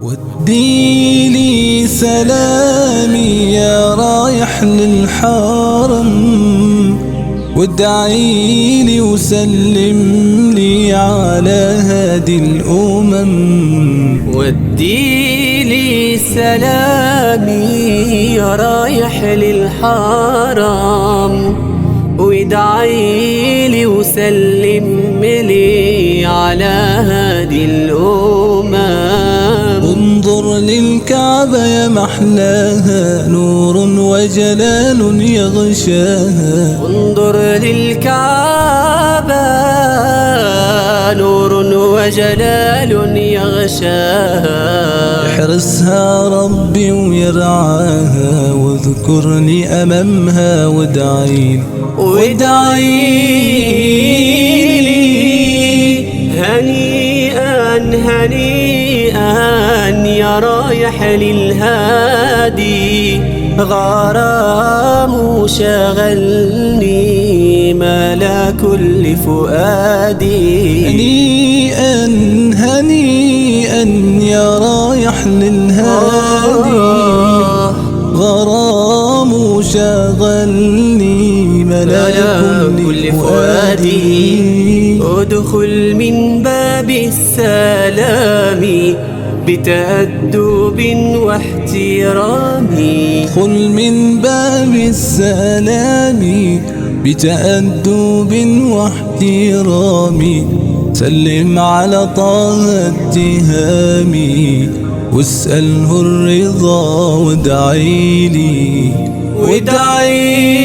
ودي لي سلامي يا رايح للحرم، وادعي لي وسلم لي على هادي الأمم. ودي لي سلامي يا رايح للحرم، وادعي لي وسلم لي على هادي الأمم. انظر للكعبة يا محلاها، نور وجلال يغشاها. انظر للكعبة نور وجلال يغشاها. احرسها ربي ويرعاها، واذكرني أمامها وادعي لي هنيئا هنيئا يا رايح للهادي. غرام شغلني ملا كل فؤادي. هنيئا هنيئا يا رايح للهادي. غرام شغلني ملا كل فؤادي. ادخل من باب السلام بتأدب واحترام. ادخل من باب السلام بتأدب واحترام. سلم على طه التهامي، واسأله الرضا وادعي لي وادعي